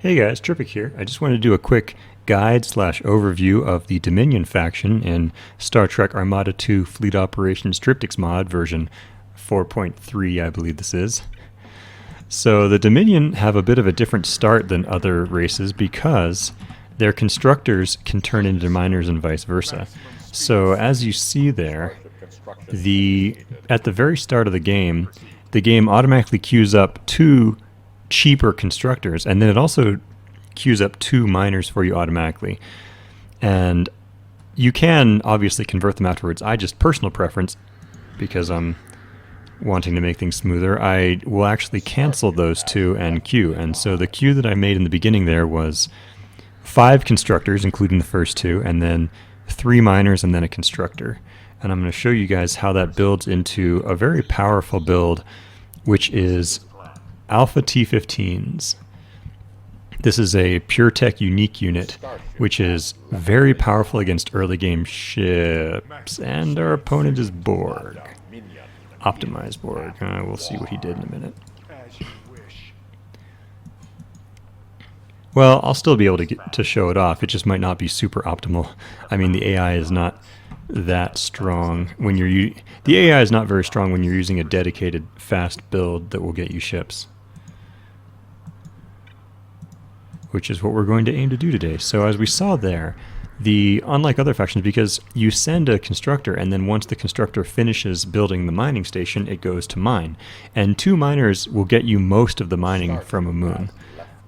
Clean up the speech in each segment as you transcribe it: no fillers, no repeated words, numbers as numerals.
Hey guys, Tripic here. I just wanted to do a quick guide slash overview of the Dominion faction in Star Trek Armada 2 Fleet Operations Triptychs mod version 4.3, I believe this is. So the Dominion have a bit of a different start than other races because their constructors can turn into miners and vice versa. So as you see there, at the very start of the game automatically queues up two cheaper constructors, and then it also queues up two miners for you automatically. And you can obviously convert them afterwards. I just, personal preference, because I'm wanting to make things smoother, I will actually cancel those two and queue. And so the queue that I made in the beginning there was 5 constructors, including the first 2, and then 3 miners and then a constructor. And I'm going to show you guys how that builds into a very powerful build, which is Alpha T-15s. This is a PureTech unique unit, which is very powerful against early game ships. And our opponent is Borg. Optimized Borg. We'll see what he did in a minute. Well, I'll still be able to show it off. It just might not be super optimal. I mean, the AI is not that strong when the AI is not very strong when you're using a dedicated fast build that will get you ships, which is what we're going to aim to do today. So as we saw there, unlike other factions, because you send a constructor and then once the constructor finishes building the mining station, it goes to mine, and 2 miners will get you most of the mining from a moon.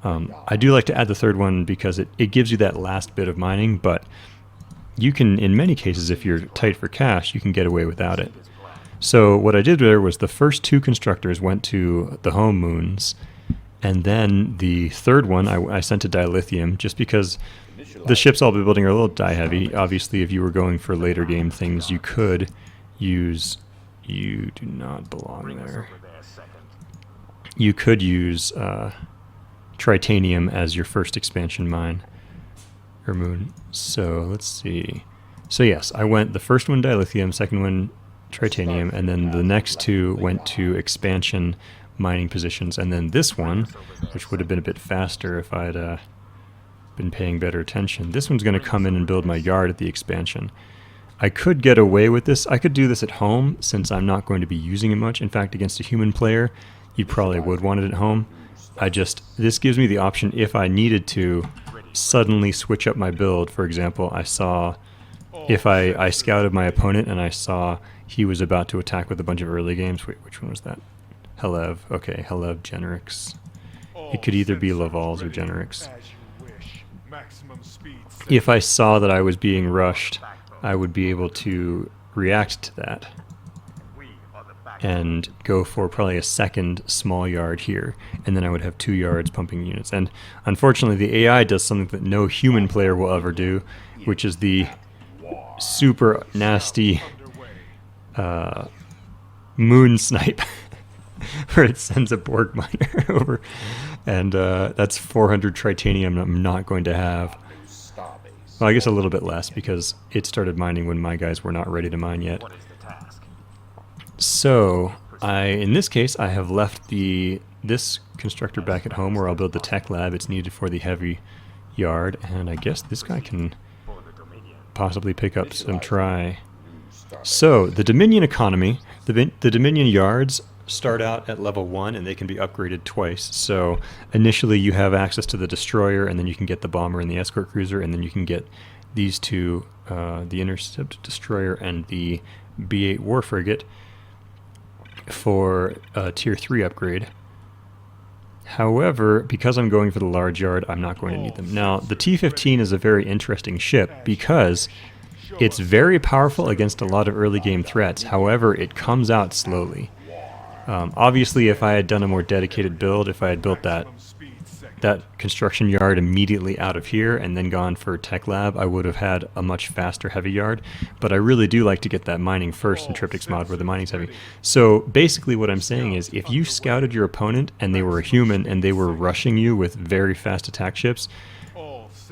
I do like to add the third one because it gives you that last bit of mining, but you can, in many cases, if you're tight for cash, you can get away without it. So what I did there was the first 2 constructors went to the home moons, and then the third one I sent to dilithium, just because the ships I'll be building are a little die-heavy. Obviously, if you were going for later game things, you could use... You do not belong there. You could use Tritanium as your first expansion mine. Or moon. So let's see. So yes, I went the first one dilithium, second one Tritanium, and then the next 2 went to expansion mining positions, and then this one, which would have been a bit faster if I'd been paying better attention, this one's going to come in and build my yard at the expansion. I could get away with this. I could do this at home since I'm not going to be using it much. In fact, against a human player, you probably would want it at home. This gives me the option if I needed to suddenly switch up my build. For example, if I scouted my opponent and I saw he was about to attack with a bunch of early games. Wait, which one was that? Helev. Okay, Helev Generics. It could either be Laval's or Generics. If I saw that I was being rushed, I would be able to react to that and go for probably a second small yard here, and then I would have 2 yards pumping units. And unfortunately the AI does something that no human player will ever do, which is the super nasty moon snipe where it sends a Borg miner over, and that's 400 Tritanium I'm not going to have. Well, I guess a little bit less because it started mining when my guys were not ready to mine yet. So, in this case, I have left this constructor back at home where I'll build the tech lab. It's needed for the heavy yard, and I guess this guy can possibly pick up some try. So, the Dominion economy, the Dominion yards start out at level 1 and they can be upgraded twice. So, initially you have access to the destroyer, and then you can get the bomber and the escort cruiser, and then you can get these 2, the intercept destroyer and the B-8 war frigate, for a tier 3 upgrade. However, because I'm going for the large yard, I'm not going to need them. Now, the T-15 is a very interesting ship because it's very powerful against a lot of early game threats. However, it comes out slowly. Obviously, if I had done a more dedicated build, if I had built that construction yard immediately out of here and then gone for tech lab, I would have had a much faster heavy yard. But I really do like to get that mining first in Triptychs mod where the mining's heavy. So basically what I'm saying is, if you scouted your opponent and they were a human and they were rushing you with very fast attack ships,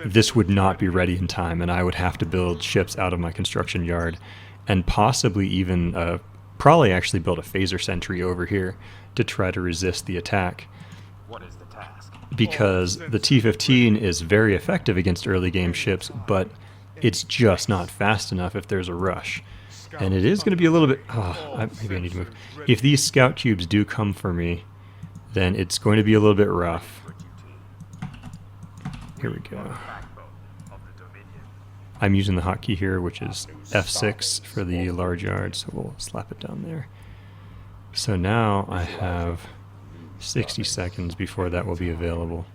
this would not be ready in time, and I would have to build ships out of my construction yard, and possibly even probably actually build a phaser sentry over here to try to resist the attack. because the T-15 is very effective against early game ships, but it's just not fast enough if there's a rush. And it is going to be a little bit... maybe I need to move. If these scout cubes do come for me, then it's going to be a little bit rough. Here we go. I'm using the hotkey here, which is F6 for the large yard, so we'll slap it down there. So now I have 60 seconds before that will be available.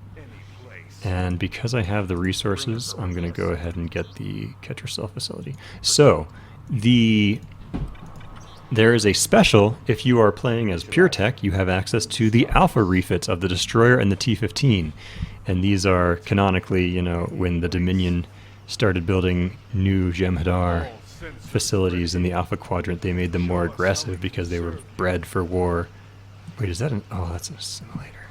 And because I have the resources, I'm going to go ahead and get the catcher cell facility. So, there is a special, if you are playing as Pure Tech, you have access to the alpha refits of the Destroyer and the T-15. And these are canonically, you know, when the Dominion started building new Jem'Hadar facilities in the Alpha Quadrant, they made them more aggressive because they were bred for war. Wait, is that an... Oh, that's a simulator.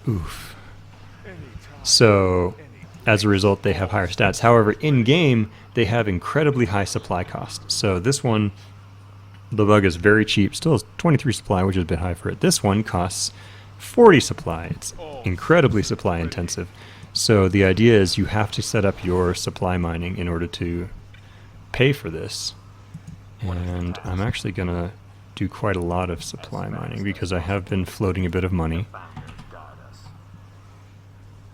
Oof. So, as a result, they have higher stats. However, in-game, they have incredibly high supply costs. So this one, the bug is very cheap. Still is 23 supply, which is a bit high for it. This one costs 40 supply. It's incredibly supply intensive. So the idea is you have to set up your supply mining in order to pay for this. And I'm actually going to do quite a lot of supply mining because I have been floating a bit of money.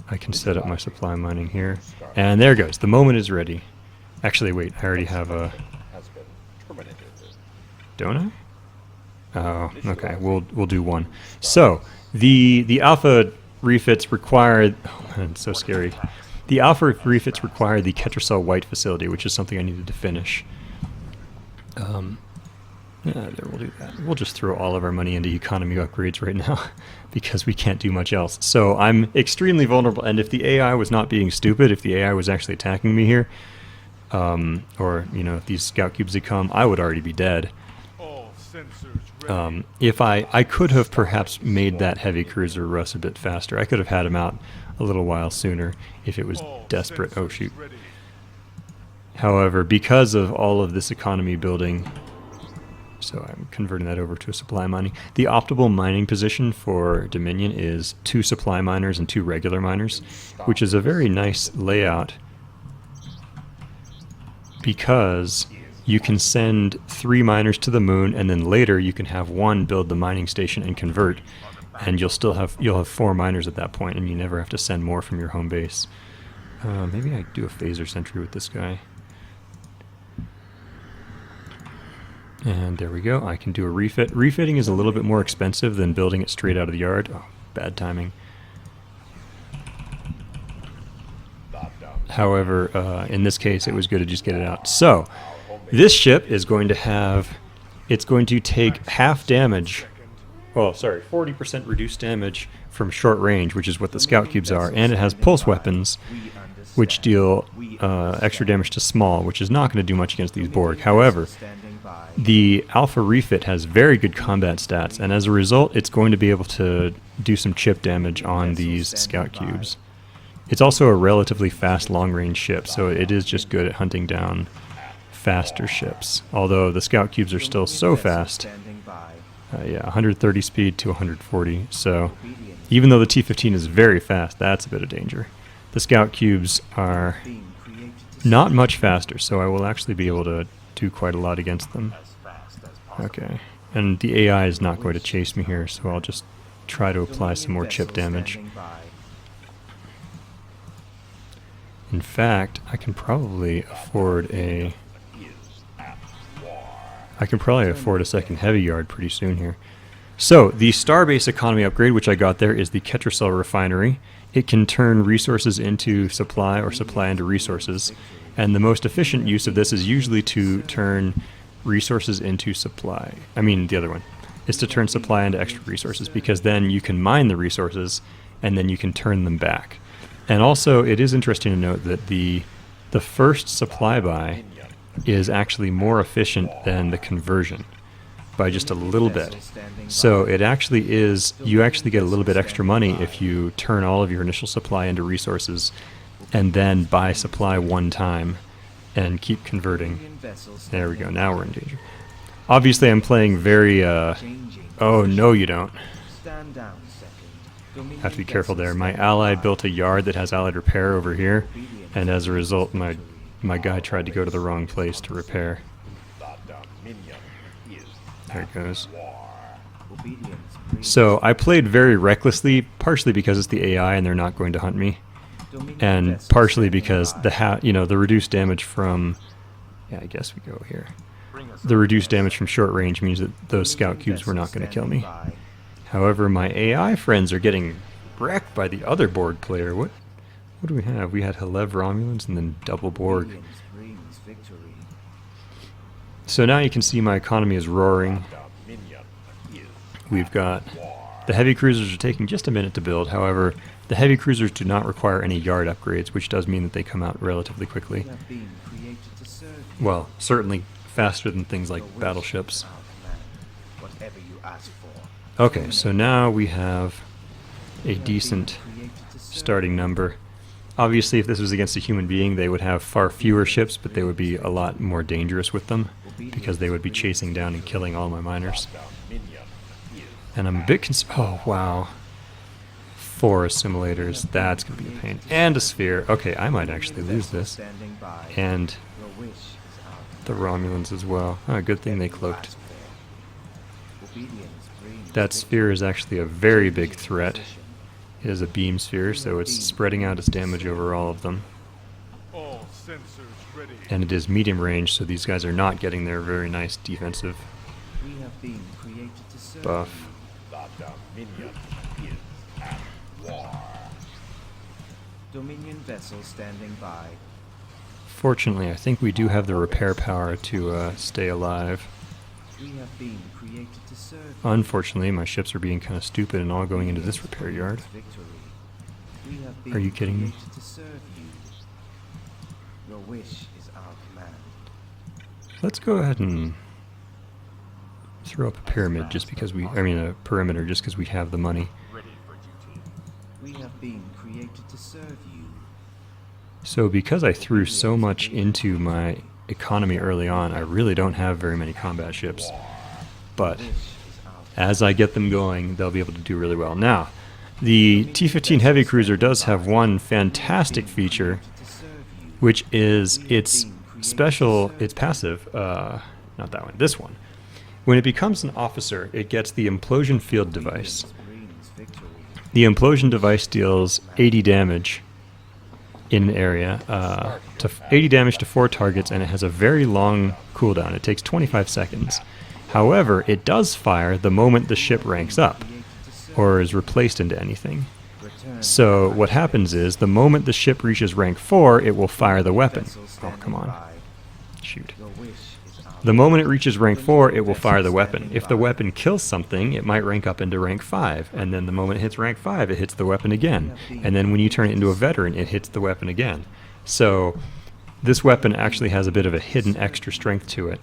I can set up my supply mining here. And there it goes. The moment is ready. Actually, wait. I already have a... Don't I? Oh, okay. We'll do one. So, the alpha refits require... Oh man, it's so scary. The alpha refits require the Ketracel White facility, which is something I needed to finish. Yeah, there, we'll do that. We'll just throw all of our money into economy upgrades right now because we can't do much else. So I'm extremely vulnerable, and if the AI was not being stupid, if the AI was actually attacking me here, or, you know, if these scout cubes had come, I would already be dead. If I could have perhaps made that heavy cruiser Russ a bit faster. I could have had him out a little while sooner if it was desperate. Oh, shoot. However, because of all of this economy building... So I'm converting that over to a supply mining. The optimal mining position for Dominion is 2 supply miners and 2 regular miners, which is a very nice layout because you can send 3 miners to the moon, and then later you can have 1 build the mining station and convert, and you'll have 4 miners at that point, and you never have to send more from your home base. Maybe I do a phaser sentry with this guy. And there we go. I can do a refit. Refitting is a little bit more expensive than building it straight out of the yard. Oh, bad timing. However, in this case, it was good to just get it out. So, this ship is going to have... It's going to take half damage... Well, sorry, 40% reduced damage from short range, which is what the scout cubes are. And it has pulse weapons, which deal extra damage to small, which is not going to do much against these Borg. However... The Alpha Refit has very good combat stats, and as a result, it's going to be able to do some chip damage on these scout cubes. It's also a relatively fast long-range ship, so it is just good at hunting down faster ships. Although the scout cubes are still so fast. Yeah, 130 speed to 140, so even though the T-15 is very fast, that's a bit of danger. The scout cubes are not much faster, so I will actually be able to do quite a lot against them. Okay, and the AI is not going to chase me here, so I'll just try to apply some more chip damage. In fact, I can probably afford a second heavy yard pretty soon here. So, the Starbase economy upgrade, which I got there, is the Ketracel refinery. It can turn resources into supply or supply into resources. And the most efficient use of this is usually to turn resources into supply. I mean, the other one is to turn supply into extra resources, because then you can mine the resources and then you can turn them back. And also, it is interesting to note that the first supply buy is actually more efficient than the conversion by just a little bit. So it actually is, you actually get a little bit extra money if you turn all of your initial supply into resources and then buy supply one time and keep converting. There we go, now we're in danger. Obviously I'm playing very, oh no you don't. Have to be careful there. My ally built a yard that has allied repair over here, and as a result, my guy tried to go to the wrong place to repair. There it goes. So I played very recklessly, partially because it's the AI and they're not going to hunt me, and partially because the reduced damage from, yeah, I guess we go here. The reduced damage from short range means that those scout cubes were not going to kill me. However, my AI friends are getting wrecked by the other Borg player. What do we have? We had Halev Romulans and then double Borg. So now you can see my economy is roaring. We've got the heavy cruisers are taking just a minute to build. However, the heavy cruisers do not require any yard upgrades, which does mean that they come out relatively quickly. Well, certainly faster than things like battleships. Okay, so now we have a decent starting number. Obviously, if this was against a human being, they would have far fewer ships, but they would be a lot more dangerous with them, because they would be chasing down and killing all my miners. And I'm a bit oh, wow. 4 assimilators. That's going to be a pain. And a sphere. Okay, I might actually lose this. And the Romulans as well. Oh, good thing they cloaked. That sphere is actually a very big threat. It is a beam sphere, so it's spreading out its damage over all of them. And it is medium range, so these guys are not getting their very nice defensive buff. Dominion vessel standing by. Fortunately, I think we do have the repair power to stay alive. We have been created to serve. Unfortunately, my ships are being kind of stupid and all going into this repair yard. Are you kidding me? To serve you. Your wish is our command. Let's go ahead and throw up a pyramid just because a perimeter just because we have the money. We have been created to serve you. So because I threw so much into my economy early on, I really don't have very many combat ships. But as I get them going, they'll be able to do really well. Now, the T-15 heavy cruiser does have one fantastic feature, which is its passive, not that one, this one. When it becomes an officer, it gets the implosion field device. The implosion device deals 80 damage in an area, 80 damage to 4 targets, and it has a very long cooldown. It takes 25 seconds. However, it does fire the moment the ship ranks up, or is replaced into anything. So what happens is, the moment the ship reaches rank 4, it will fire the weapon. Oh, come on. Shoot. The moment it reaches rank 4, it will fire the weapon. If the weapon kills something, it might rank up into rank 5, and then the moment it hits rank 5, it hits the weapon again. And then when you turn it into a veteran, it hits the weapon again. So this weapon actually has a bit of a hidden extra strength to it.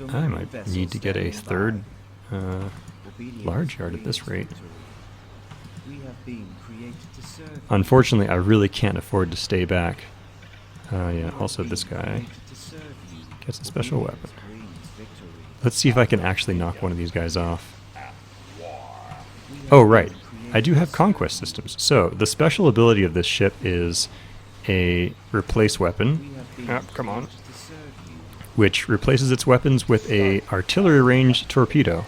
I might need to get a third large yard at this rate. Unfortunately, I really can't afford to stay back. Yeah, also this guy gets a special weapon. Let's see if I can actually knock one of these guys off. Oh, right. I do have conquest systems. So, the special ability of this ship is a replace weapon. Come on. Which replaces its weapons with a artillery range torpedo,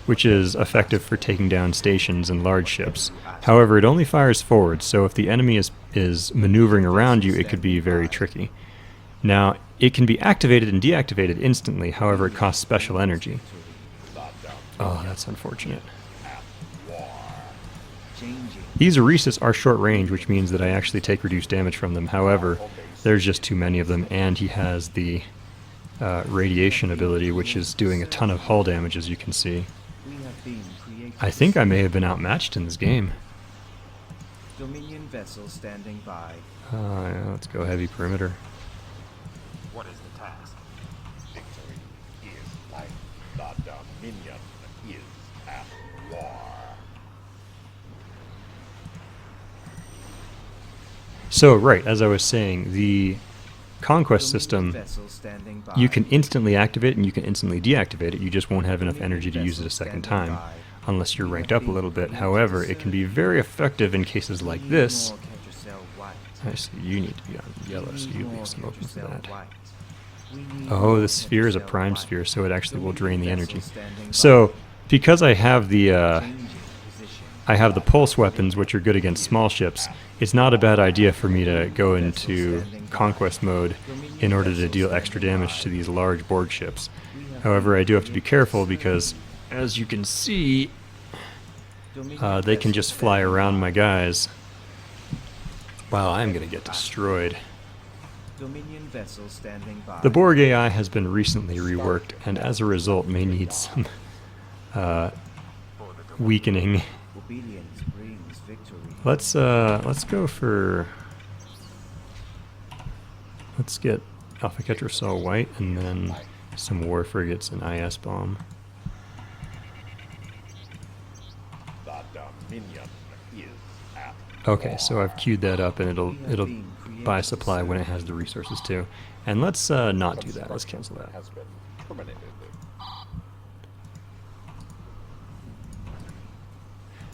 which is effective for taking down stations and large ships. However, it only fires forward, so if the enemy is maneuvering around you, it could be very tricky. Now, it can be activated and deactivated instantly, however it costs special energy. Oh, that's unfortunate. These Orisas are short range, which means that I actually take reduced damage from them. However, there's just too many of them, and he has the radiation ability, which is doing a ton of hull damage, as you can see. I think I may have been outmatched in this game. Dominion vessel standing by. Yeah, let's go heavy perimeter. What is the task? Victory is life. The Dominion is at war. So, right, as I was saying, the conquest system, you can instantly activate it and you can instantly deactivate it. You just won't have enough energy to use it a second time. unless you're ranked up a little bit. However, it can be very effective in cases like this. I see you need to be on yellow, so you leave some open for that. Oh, the sphere is a prime sphere, so it actually will drain the energy. So, because I have the pulse weapons, which are good against small ships, it's not a bad idea for me to go into conquest mode in order to deal extra damage to these large Borg ships. However, I do have to be careful because, as you can see, they can just fly around my guys. Wow, I'm going to get destroyed. The Borg AI has been recently reworked, and as a result may need some weakening. Let's go for... Let's get Alpha Ketracel White and then some war frigates and IS bomb. The Dominion is at Okay, so I've queued that up, and it'll buy supply when it has the resources too. And let's not do that. Let's cancel that. has been terminated.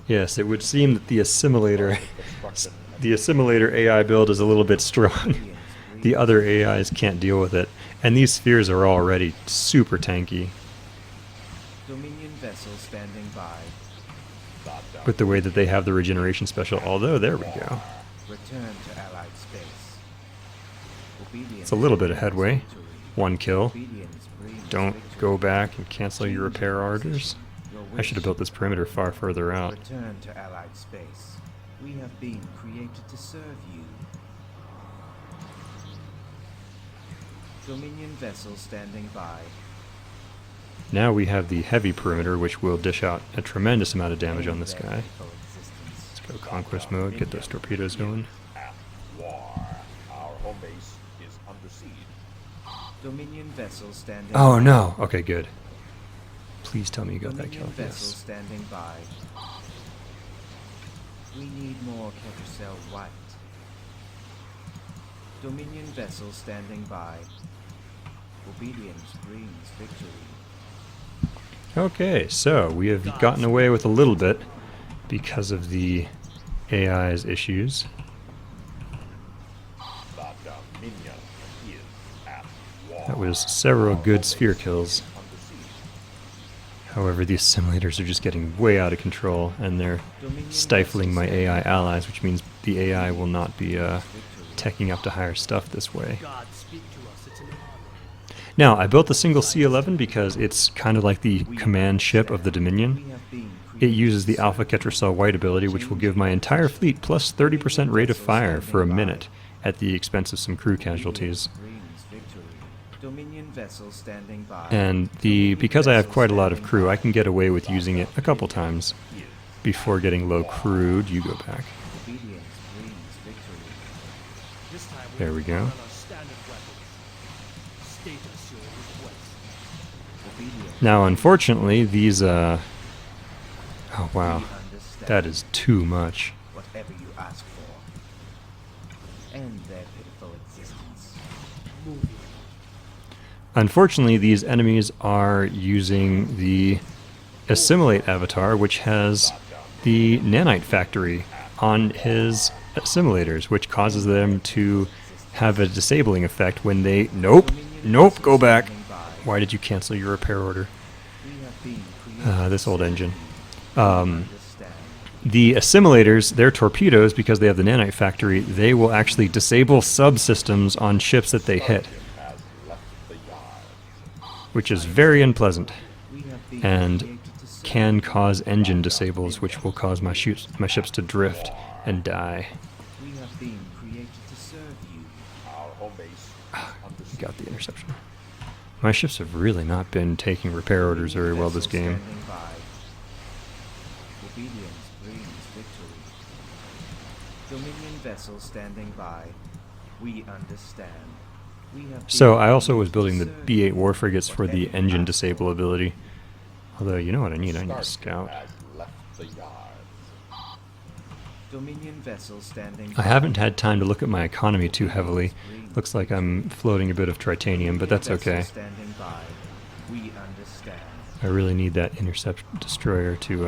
Yes, it would seem that the assimilator AI build is a little bit strong. The other AIs can't deal with it, and these spheres are already super tanky Dominion vessel standing by. with the way that they have the regeneration special. Although, there we go. Return to Allied space. Obedience It's a little bit of brings headway. victory. 1 kill. Obedience brings Don't victory. go back and cancel your repair orders. Your I should have built this perimeter far further out. Return to Allied space. We have been created to serve you. Dominion vessel standing by. Now we have the heavy perimeter, which will dish out a tremendous amount of damage on this End their guy. pitiful existence. Let's go conquest mode, get those torpedoes going. At war. Our home base is under siege. Dominion vessel standing Oh by. no! Okay, good. Please tell me you got that Dominion kill. vessel Yes. standing by. We need more Ketracel White. Dominion vessel standing by. Obedience brings victory. Okay, so we have gotten away with a little bit because of the AI's issues. The Dominion is at war. That was several good sphere kills. Under siege. However, the assimilators are just getting way out of control, and they're stifling my AI allies, which means the AI will not be teching up to higher stuff this way. God, speak to us. It's an honor. Now, I built the single C-11 because it's kind of like the command ship of the Dominion. We have been It created uses the to Alpha serve you. Ketracel White ability, which will give my entire fleet plus 30% rate of fire for a minute at the expense of some crew casualties. Brings victory. Dominion vessel standing by. And because I have quite a lot of crew, I can get away with using it a couple times before getting low crewed. You go back. Obedience brings victory. This time There we go. run our standard weapons. State us your request. Obedience. Now, unfortunately, these oh wow, We understand that is too much. whatever you ask for. End their pitiful existence. Moving. Unfortunately, these enemies are using the Assimilate avatar, which has the nanite factory on his assimilators, which causes them to have a disabling effect when they... Nope! Nope! Go back! Why did you cancel your repair order? We have been created This old to serve engine. you. Um, Understand. The assimilators, their torpedoes, because they have the nanite factory, they will actually disable subsystems on ships that they hit, Has left the yard. which is very unpleasant, We have been and created to serve can cause engine disables, which will cause my ships to drift and die. you. We have been created to serve you. Our home base is under siege. Got the interception. My ships have really not been taking repair orders very well this Vessel game. standing by. Obedience brings victory. Dominion vessel standing by. We understand. We have So been I also was created building to the serve B8 you. war frigates for the Whatever you engine ask disable for. ability. Although, you know what I need? I need a Starship scout. has left the yard. Dominion vessel standing I haven't had time to look at my economy too heavily. Looks like I'm floating a bit of tritanium, but that's Vessel okay. Standing by. We understand. I really need that intercept destroyer to The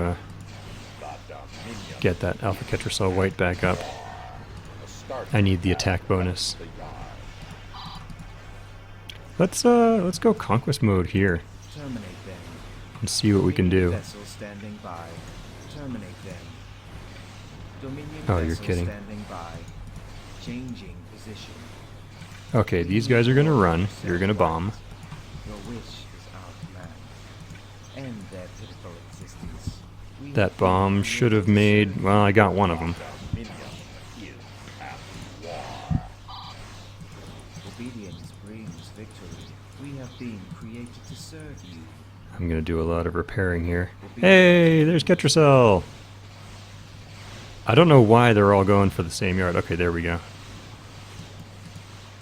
Dominion get that Alpha Ketracel White back up. start I need the attack bonus. the yard. Let's go conquest mode here Terminate them. and see what we can do. Vessel standing by. Terminate them. Dominion Oh, you're vessel kidding. standing by. Changing position. Okay, these guys are gonna run. You're gonna bomb. Your wish is our command. End their pitiful existence. We That have bomb been should have created made. Well, I got one of them. Dominion is at war. Obedience brings victory. We have been created to serve you. I'm gonna do a lot of repairing here. Hey, there's Ketracel. I don't know why they're all going for the same yard. Okay, there we go.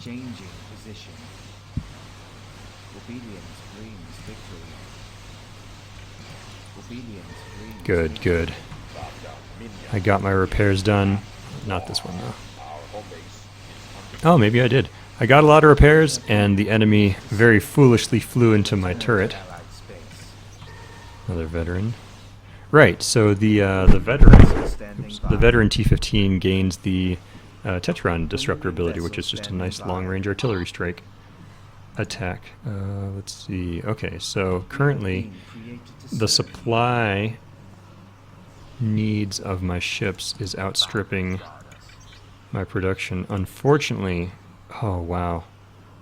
Changing position. Obedience brings victory. Obedience brings Good, victory. good. The Dominion, I got my repairs done. Not this one though. our home base is Oh, maybe I did. I got a lot of repairs, and the enemy very foolishly flew into my turret. Allied space. Another veteran. Right. So the veteran, Standing oops, by. the veteran T-15 gains the Tetron disruptor ability, which is just a nice long-range artillery strike attack. Let's see. Okay, so currently the supply needs of my ships is outstripping my production. Unfortunately, oh wow,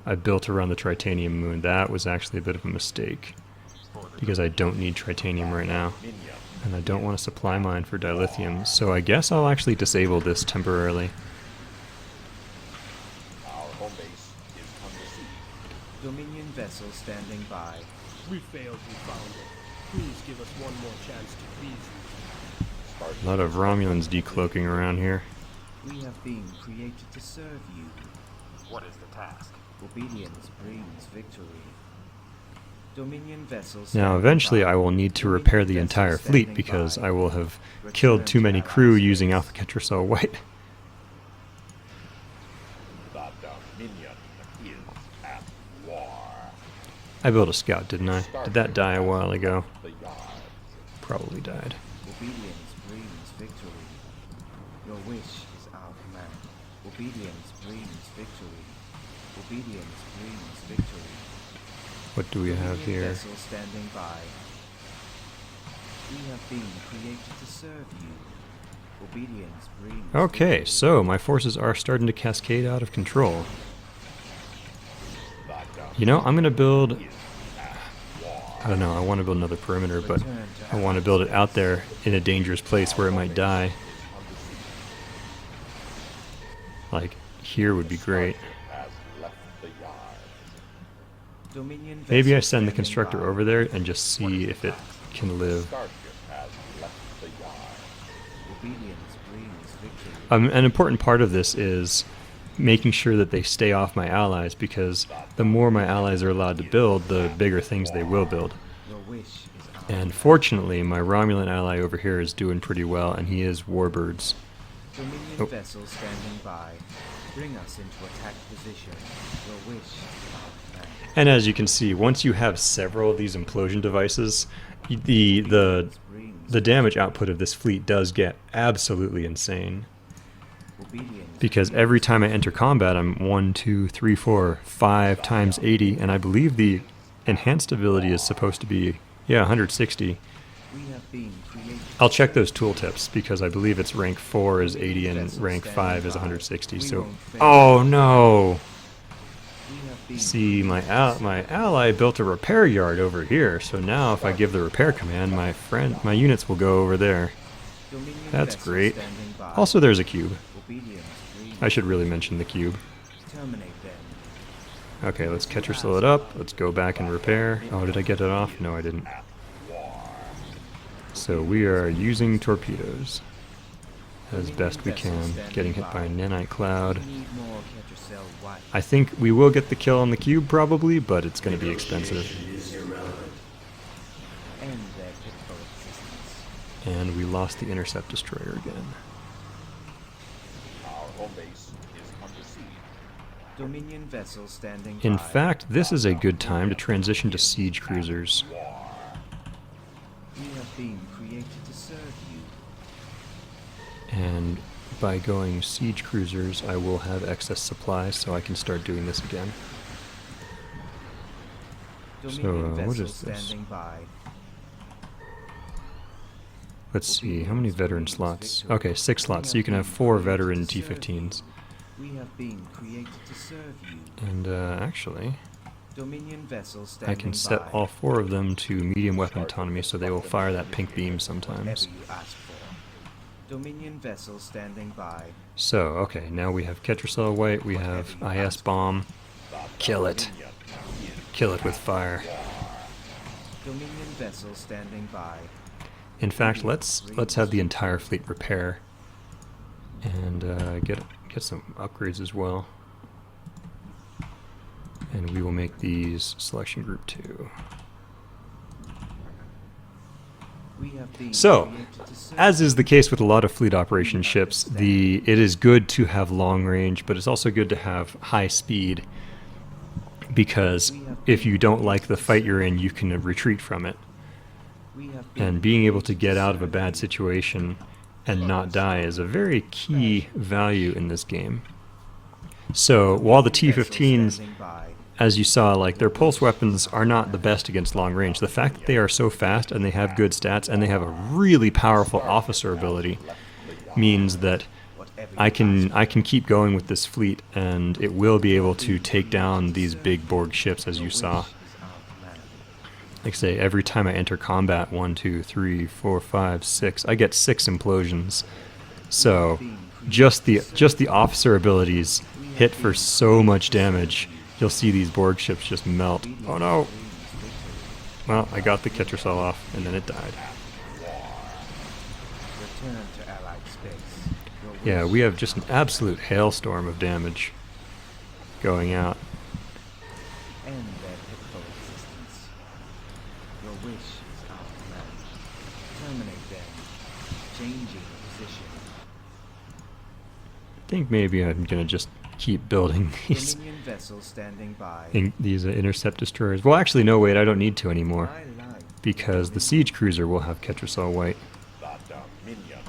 I built around the Tritanium moon. That was actually a bit of a mistake because I don't need Tritanium right now. Dominion. And I don't want to supply mine for dilithium, so I guess I'll actually disable this temporarily. Our home base is under siege. Dominion vessel standing by. We failed you, Founder. Please give us one more chance to please you. Start A lot of Romulans decloaking around here. We have been created to serve you. What is the task? Obedience brings victory. Dominion vessels. Now, eventually I will need to repair the entire fleet because I will have killed too many crew using Alpha Ketracel White. The Dominion is at war. I built a scout, didn't I? Did that die a while ago? The yard. Probably died. Obedience brings victory. Your wish is our command. Obedience brings victory. Obedience brings victory. What do we have Dominion here? vessel standing by. We have been created to serve you. Obedience brings Okay, victory. so my forces are starting to cascade out of control. The Dominion You know, I'm going to build... is at war. I don't know, I want to build another perimeter, but Return to I want to build it out there in a dangerous place where it might die. Under siege. Like, here would be great. Has left the yard. Dominion Maybe I vessel send the standing constructor by. over there and just see if it can live. Starship has left the yard. Obedience brings victory. An important part of this is making sure that they stay off my allies, because the more my allies are allowed to build, the bigger things they will build. Your wish is our And command. fortunately, my Romulan ally over here is doing pretty well, and he is Warbirds. Dominion Oh. vessel standing by. Bring us into attack position. Your wish is our command. And as you can see, once you have several of these implosion devices, the Brings the damage output of this fleet does get absolutely insane. obedience. Because every time I enter combat, I'm 1, 2, 3, 4, 5 times 80, and I believe the enhanced ability is supposed to be, yeah, 160. We have been created. I'll check those tooltips because I believe it's rank 4 is 80 and rank 5 is 160. So, oh no! We have been See, my ally built a repair yard over here. So now, if I give the repair command, my units will go over there. Dominion That's vessel great. standing by. Also, there's a cube. Obedience brings I should really mention the cube. terminate them. Okay, let's Ketracel it up. Let's go back and repair. Oh, did I get it off? No, I didn't. So we are using torpedoes as best we can, getting hit by a nanite cloud. We need more Ketracel White. I think we will get the kill on the cube probably, but it's going to be expensive. End their pitiful existence. And we lost the intercept destroyer again. Our home base is under siege. Dominion vessel standing In by. fact, this is a good time to transition to siege cruisers. been created to serve you. And by going siege cruisers, I will have excess supplies, so I can start doing this again. Dominion what vessel is this? standing by. Let's see, how many veteran slots? Okay, 6 slots, so you can have 4 veteran T-15s. We have been created to serve you. And actually, Dominion vessel standing I can set by. all 4 of them to medium weapon autonomy, so they will fire that pink beam Whatever sometimes. you ask for. Dominion vessel standing by. So, okay, now we have Ketracel White, we have IS Bomb. Kill it. Kill it with fire. Dominion vessel standing by. In fact, let's have the entire fleet repair and get some upgrades as well. And we will make these selection group 2. We have been So, created to serve as is the case with a lot of fleet operation ships, it is good to have long range, but it's also good to have high speed, because if you don't like the fight you're in, you can retreat from it. We have been And being able to get out of a bad situation and not die is a very key value in this game. So while the T-15s, standing by. as you saw, like their pulse weapons are not the best against long range, the fact that they are so fast and they have good stats and they have a really powerful officer ability means that I can keep going with this fleet, and it will be able to take down these big Borg ships, as you saw. Like I say, every time I enter combat, 1, 2, 3, 4, 5, 6, I get 6 implosions. So just the officer abilities hit for so much damage. You'll see these Borg ships just melt. Oh no! Well, I got the Ketracel off, and then it died. Return to Allied space. Your Yeah, wish we have just an absolute hailstorm of damage going out. end their pitiful existence. Your wish is our command. Terminate them. Changing position. I think maybe I'm gonna just keep building these Dominion vessel standing by. intercept destroyers. Well, actually, no, wait, I don't need to anymore, I like because the siege cruiser will have Ketracel White. The Dominion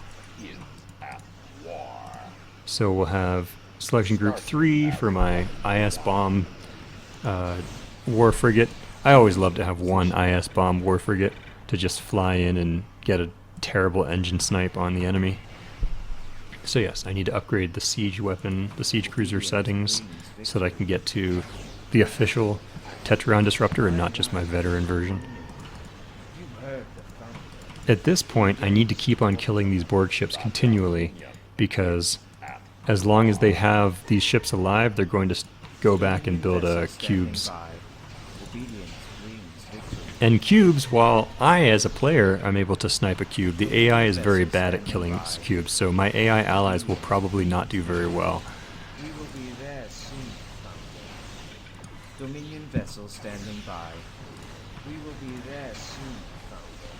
is at war. So we'll have selection group 3 for my IS bomb war frigate. I always love to have one IS bomb war frigate to just fly in and get a terrible engine snipe on the enemy. So yes, I need to upgrade the siege weapon, the siege cruiser settings, so that I can get to the official Tetragon disruptor and not just my veteran version. you heard the thunder. At this point, I need to keep on killing these Borg ships continually, because as long as they have these ships alive, they're going to go back and build cubes. Obedience brings victory. And cubes, while I, as a player, am able to snipe a cube, the AI is very bad at killing cubes, so my AI allies will probably not do very well. We will be there soon, Founder. Dominion vessel standing by. We will be there soon, Founder.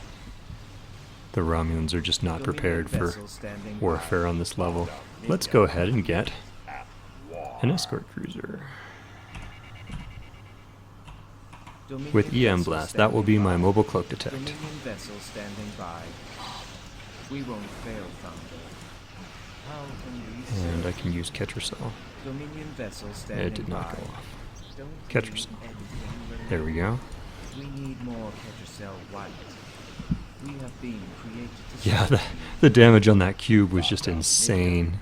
The Romulans are just not Dominion prepared for vessel standing by. warfare on this level. Let's go ahead and get an escort cruiser. Dominion With EM vessel Blast, that will be standing my by. mobile cloak detect. Dominion vessel standing by. We won't fail, Founder. How can we And serve? I can use Ketracel. Dominion vessel standing It did not by. go off. Don't Ketracel. need anything There we go. We need more Ketracel White. We have been created to Yeah, serve the damage on that cube was just insane.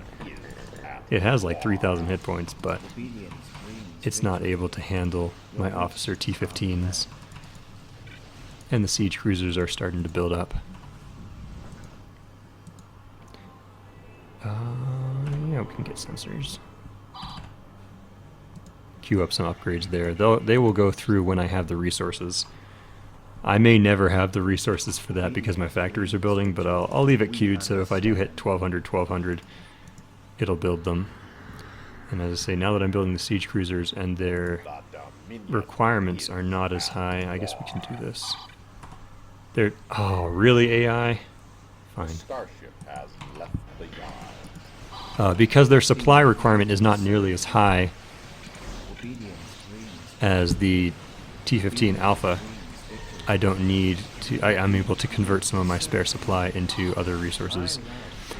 It has like 3,000 hit points, but you. Obedience brings it's not able to handle my officer T-15s. And the siege cruisers are starting to build up. Yeah, we can get sensors. Queue up some upgrades there. They will go through when I have the resources. I may never have the resources for that because my factories are building, but I'll leave it queued, so if I do hit 1200, it'll build them. And as I say, now that I'm building the siege cruisers and their The Dominion requirements are not as high, I guess we can do this. They're, oh, really, AI? Fine. Starship has left the yard. Because their supply requirement is not nearly as high obedience brings as the T-15 Alpha, I don't need to. I'm able to convert some of my spare supply into other resources.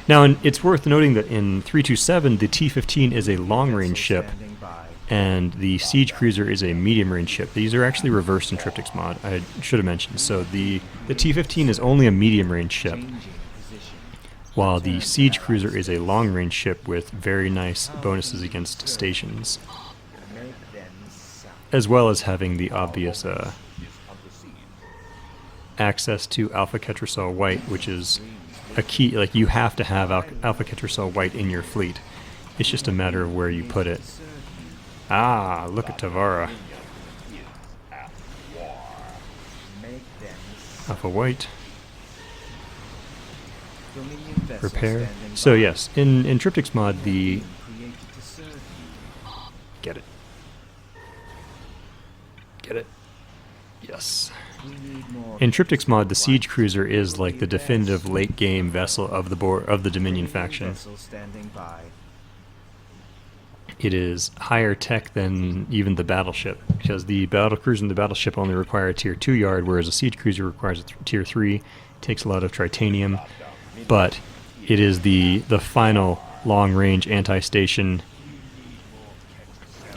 Now, it's worth noting that in 327, the T-15 is a long-range ship, Standing by. and the siege cruiser is a medium-range ship. These are actually reversed in Triptych's mod. I should have mentioned. So the T-15 is only a medium-range ship, Changing position. while the siege cruiser is a long-range ship with very nice bonuses against stations, Make them south. as well as having the obvious Is under siege. access to Alpha Ketracel White, which is a key. Like, you have to have Alpha Ketracel White in your fleet. It's just a matter of where you put it. Serve you. Ah, look at Tavara. Is at war. Make them south. Alpha White. Dominion vessel Repair. standing So by. yes, in Triptych's mod, the Created to serve you. get it. Get it. Yes. We need more. In Triptych's mod, the siege cruiser is like the definitive late game vessel of the Dominion faction. Vessel standing by. It is higher tech than even the battleship, because the battle cruiser and the battleship only require a tier 2 yard, whereas a siege cruiser requires a tier 3. Takes a lot of tritanium, but it is the final long range anti-station.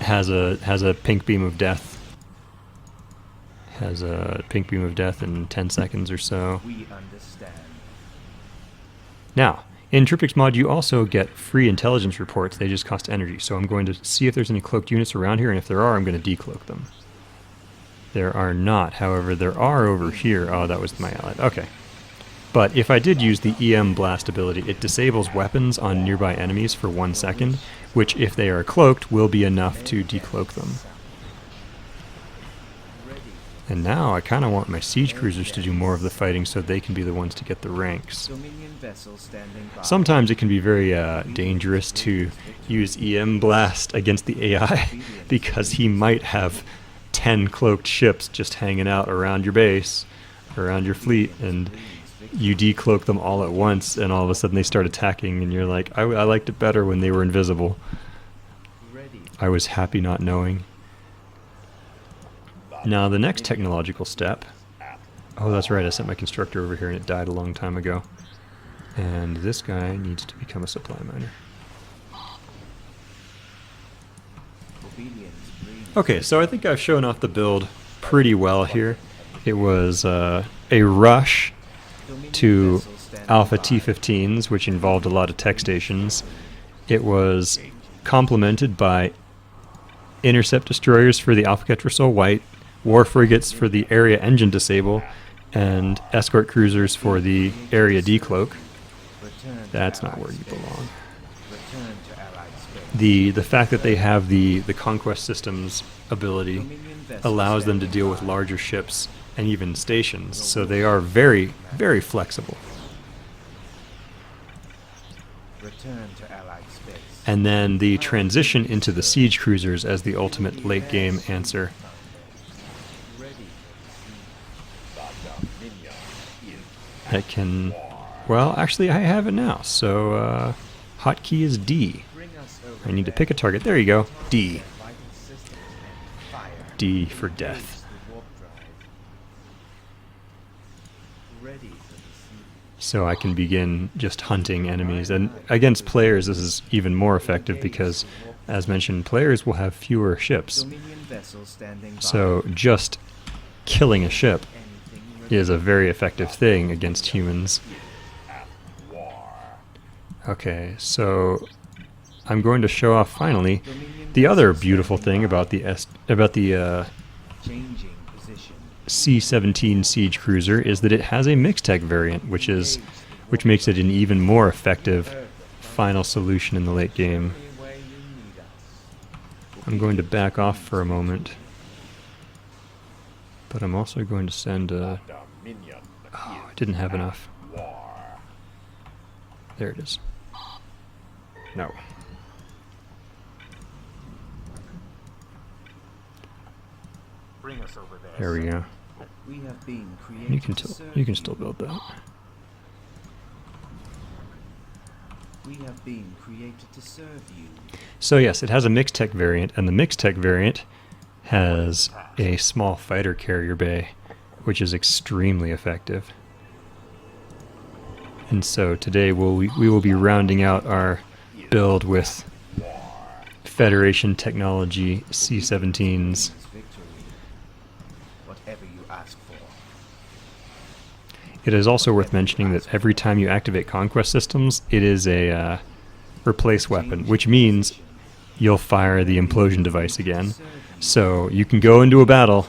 Has a pink beam of death. Has a pink beam of death in 10 seconds or so. We understand. Now, in Triptych's mod, you also get free intelligence reports. They just cost energy. So I'm going to see if there's any cloaked units around here, and if there are, I'm going to decloak them. There are not. However, there are over here. Oh, that was my allied. Okay. But if I did use the EM blast ability, it disables weapons on nearby enemies for 1 second, which, if they are cloaked, will be enough to decloak them. Ready. And now I kind of want my siege cruisers to do more of the fighting so they can be the ones to get the ranks. Dominion vessel standing by. Sometimes it can be very dangerous to use EM blast against the AI because he might have 10 cloaked ships just hanging out around your base, around your fleet, and you decloak them all at once, and all of a sudden they start attacking, and you're like, I liked it better when they were invisible. Ready. I was happy not knowing. Now the next technological step. Oh, that's right, I sent my constructor over here and it died a long time ago. And this guy needs to become a supply miner. Obedience brings. Okay, so I think I've shown off the build pretty well here. It was a rush Dominion to vessel standing Alpha by. T-15s, which involved a lot of tech stations. It was complemented by intercept destroyers for the Alpha Ketracel White, war frigates for the area engine disable, and escort cruisers for the area decloak. Return to That's not Allied where you space. belong. Return to Allied space. The fact that they have the conquest systems ability Dominion vessel allows them to standing deal with by. larger ships and even stations, so they are very, very flexible. Return to Allied space. And then the transition into the siege cruisers as the ultimate late game answer. Ready. The Dominion is That can, well, actually I have it now. So hotkey is D. Bring us over I need to there. pick a target. There you go. D. Vital systems and fire. D for death. Engage the warp drive. Ready for the siege. So I can begin just hunting enemies. And against players, this is even more effective because, as mentioned, players will have fewer ships. Dominion vessel standing by. So just killing a ship Anything ready. is a very effective thing against humans. at war. Okay, so I'm going to show off finally Dominion the other vessel beautiful standing thing by. about the Changing position. C-17 siege cruiser is that it has a mixed tech variant, which makes it an even more effective final solution in the late game. Anywhere you need us. I'm going to back off for a moment, but I'm also going to send a... Dominion Oh, I is didn't have at enough. war. There it is. No. Bring us over there. There we go. We have been created You can to still serve you can still build that. We have been created to serve you. So yes, it has a mixed tech variant, and the mixed tech variant has a small fighter carrier bay, which is extremely effective. And so today we will be rounding out our build with Federation technology C-17s. Victory. Whatever you ask for. It is also worth mentioning that every time you activate conquest systems, it is a replace weapon, which means you'll fire the implosion device again. So you can go into a battle,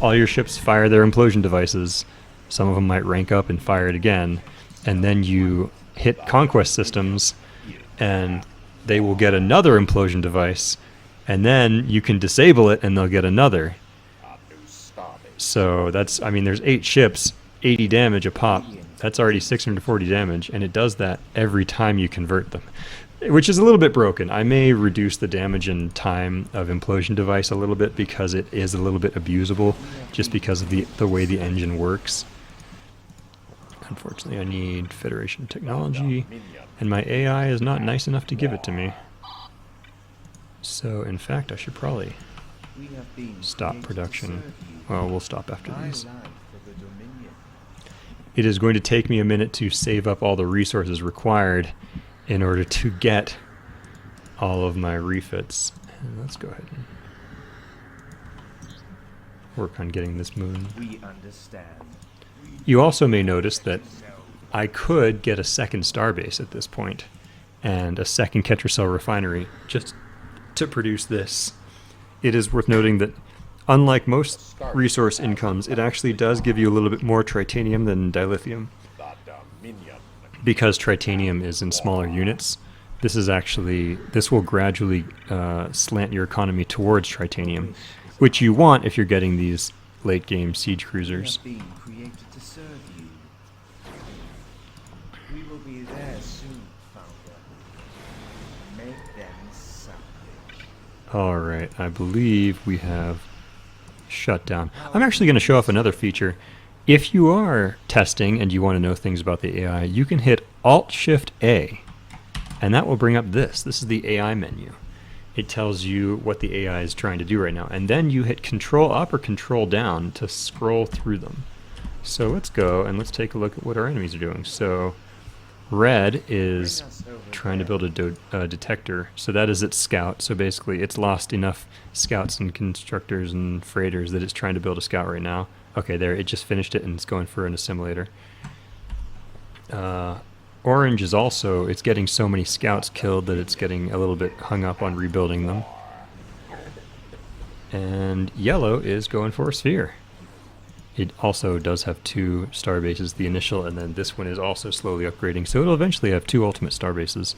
all your ships fire their implosion devices, some of them might rank up and fire it again, and then you hit conquest systems and they will get another implosion device, and then you can disable it and they'll get another. So that's, I mean, there's 8 ships, 80 damage a pop. That's already 640 damage, and it does that every time you convert them, which is a little bit broken. I may reduce the damage and time of implosion device a little bit because it is a little bit abusable just because of the way the engine works. Unfortunately, I need Federation technology, and my AI is not nice enough to give it to me. So, in fact, I should probably We have been stop created to production. serve you. Well, we'll stop after My these. life for the Dominion. It is going to take me a minute to save up all the resources required in order to get all of my refits. And let's go ahead and work on getting this moon. We understand. You also may notice that I could get a second starbase at this point and a second Ketracel refinery just to produce this. It is worth noting that unlike most resource incomes, it actually does give you a little bit more tritanium than dilithium. Because tritanium is in smaller units, this will gradually slant your economy towards tritanium, which you want if you're getting these late game siege We cruisers. have been created to serve you. We will be there soon, Founder. Make them savage. Alright, I believe we have shut down. I'm actually going to show off another feature. If you are testing and you want to know things about the AI, you can hit Alt-Shift-A, and that will bring up this. This is the AI menu. It tells you what the AI is trying to do right now, and then you hit Control Up or Control Down to scroll through them. So let's go and let's take a look at what our enemies are doing. So Red is trying to build a detector, so that is its scout. So basically it's lost enough scouts and constructors and freighters that it's trying to build a scout right now. Okay, there, it just finished it and it's going for an assimilator. Orange is also, it's getting so many scouts killed that it's getting a little bit hung up on rebuilding them. And yellow is going for a sphere. It also does have 2 star bases, the initial, and then this one is also slowly upgrading, so it'll eventually have 2 ultimate star bases.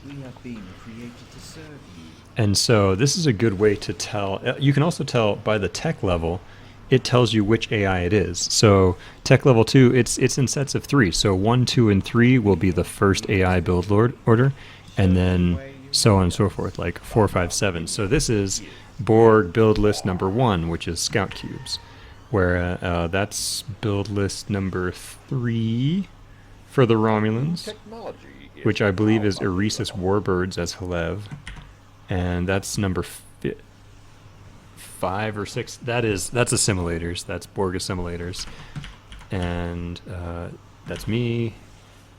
We have been created to serve you. And so this is a good way to tell. You can also tell by the tech level, it tells you which AI it is. So tech level 2, it's in sets of 3. So 1, 2, and 3 will be the first AI build order, and then so on and so forth, like 4, 5, 7. So this is Borg build list number 1, which is scout cubes, where that's build list number 3 for the Romulans, which I believe is Eresis Warbirds as Halev, and that's number 5 or 6. That's assimilators. That's Borg assimilators, and that's me.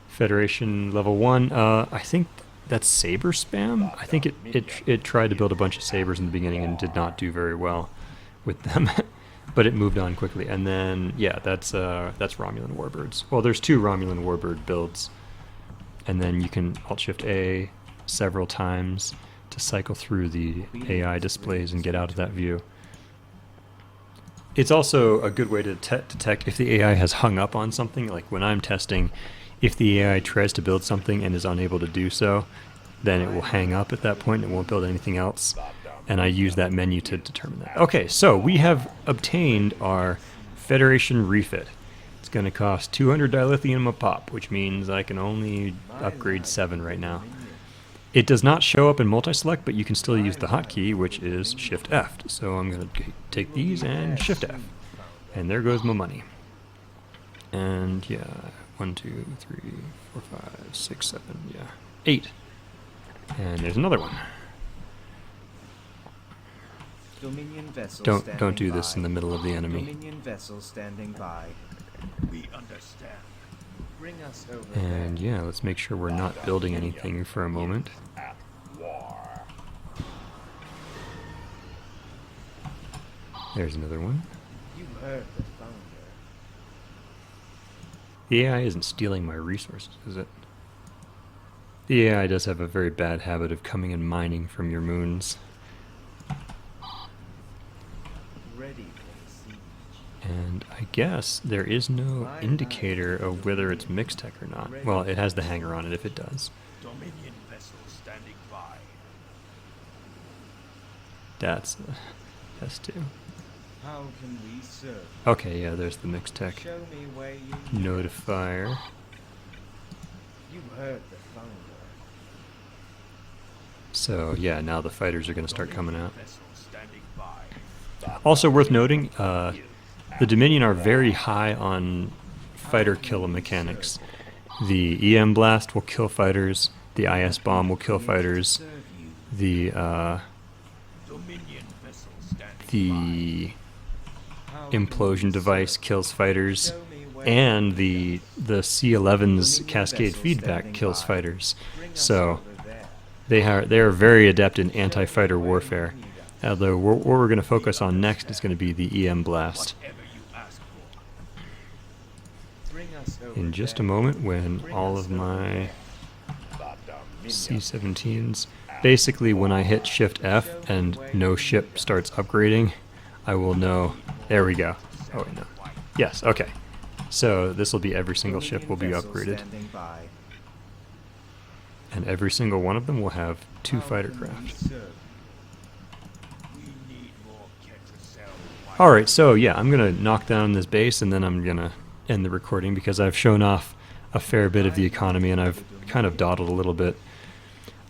Federation level 1. I think that's Saber spam. I think it tried to build a bunch of sabers in the beginning and did not do very well with them, but it moved on quickly. And then yeah, that's Romulan Warbirds. Well, there's 2 Romulan Warbird builds, and then you can Alt-Shift-A several times to cycle through the AI displays and get out of that view. It's also a good way to detect if the AI has hung up on something. Like when I'm testing, if the AI tries to build something and is unable to do so, then it will hang up at that point and it won't build anything else. And I use that menu to determine that. Okay, so we have obtained our Federation refit. It's going to cost 200 dilithium a pop, which means I can only upgrade 7 right now. It does not show up in multi-select, but you can still use the hotkey, which is Shift-F. So I'm going to take these and Shift-F. And there goes my money. And yeah, 1, 2, 3, 4, 5, 6, 7, yeah, 8. And there's another one. Dominion vessel Don't standing do this by. in the middle of the enemy. Dominion vessel standing by. We understand. Bring us over And there. yeah, let's make sure we're not building anything for a moment. At war. There's another one. You heard the thunder. The AI isn't stealing my resources, is it? The AI does have a very bad habit of coming and mining from your moons. Ready for the siege. And I guess there is no indicator of whether it's mixed tech or not. Well, it has the hanger on it if it does. Dominion vessel standing by. That's test 2. How can we serve? Okay, yeah, there's the mixed tech Show me where you notifier. You heard the thunder. So yeah, now the fighters are going to start coming out. Vessel standing by. Also worth noting, the Dominion are very high on fighter kill mechanics. The EM blast will kill fighters. The IS bomb will kill fighters. Serve you. The Dominion vessel standing the How can implosion we device serve? kills fighters, Show me where and the C11's cascade feedback kills fighters. Bring us So over there. they are very adept in anti-fighter warfare. Although what we're going to focus on next is going to be the EM blast. whatever you ask for. Bring us over In just a there. moment, when Bring all us of over my there. The Dominion C-17s, basically when I hit Shift F and no ship starts upgrading, I will know. There we go. Oh wait, no. Yes, okay. So this will be every single ship will be Dominion vessel upgraded, standing by. and every single one of them will have 2 How fighter can we craft. serve? We need more Ketracel. Alright, so yeah, I'm going to knock down this base and then I'm going to end the recording because I've shown off a fair bit of the economy and I've kind of dawdled a little bit.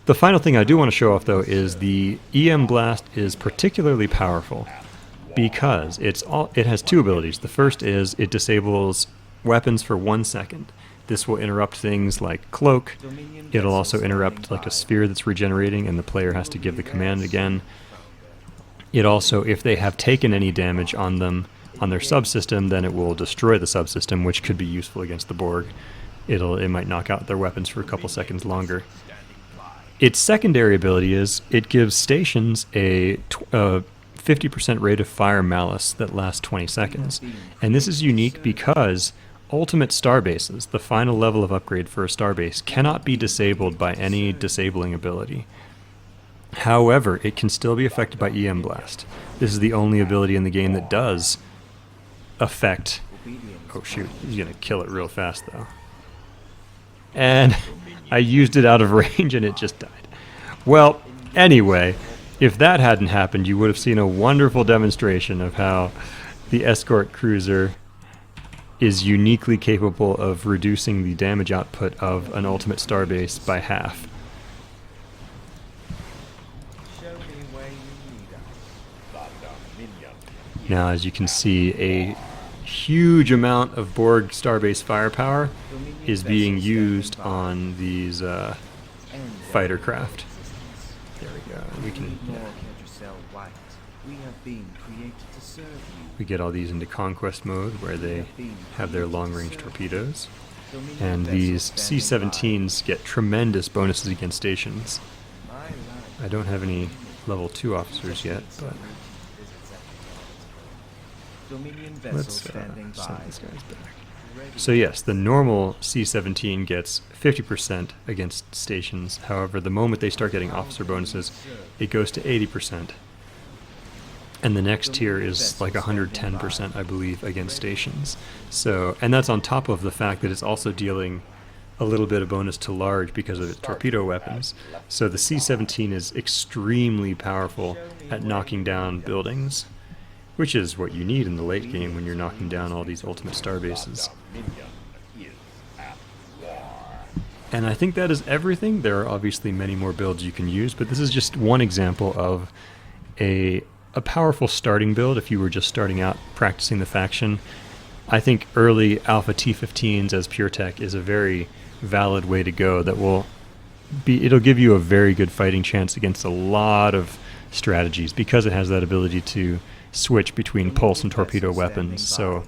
The final thing I do want to show off though is the EM blast is particularly powerful because it has 2 abilities. The first is it disables weapons for 1 second. This will interrupt things like cloak. Dominion It'll vessel also interrupt standing like a by. sphere that's regenerating and the player has to give the command again. It also, if they have taken any damage on them, on their subsystem, then it will destroy the subsystem, which could be useful against the Borg. It might knock out their weapons for a couple seconds longer. Its secondary ability is it gives stations a 50% rate of fire malice that lasts 20 seconds. And this is unique because ultimate starbases, the final level of upgrade for a starbase, cannot be disabled by any disabling ability. However, it can still be affected by EM Blast. This is the only ability in the game that does affect... Obedience. Oh shoot, he's gonna kill it real fast though. And I used it out of range and it just died. Well, anyway, if that hadn't happened, you would have seen a wonderful demonstration of how the escort cruiser is uniquely capable of reducing the damage output of an ultimate starbase by half. Show me where you need us. The Dominion Now, as you can see, a huge amount of Borg starbase firepower Dominion is being vessel used standing by. on these End fighter of craft. resistance. There we go. We We can need more Ketracel White. We have been created to serve you. we get all these into conquest mode where they have their long-range torpedoes, Dominion and vessel these standing by. C-17s get tremendous bonuses against stations. My life. I don't have any level 2 officers yet, but Dominion vessel let's standing send by. these guys back. Ready. So yes, the normal C-17 gets 50% against stations. However, the moment they start getting officer bonuses, it goes to 80%. And the next tier is like 110%, I believe, against stations. So, and that's on top of the fact that it's also dealing a little bit of bonus to large because of its torpedo weapons. So the C-17 is extremely powerful at knocking down buildings, which is what you need in the late game when you're knocking down all these ultimate starbases. Dominion is at war. And I think that is everything. There are obviously many more builds you can use, but this is just one example of a powerful starting build if you were just starting out practicing the faction. I think early alpha T-15s as pure tech is a very valid way to go that will be, it'll give you a very good fighting chance against a lot of strategies because it has that ability to switch between pulse and torpedo weapons. So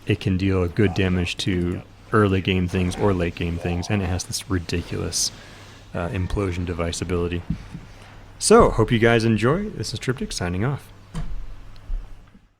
it can deal good damage to early game things or late game things, and it has this ridiculous implosion device ability. So, hope you guys enjoy. This is Triptych signing off.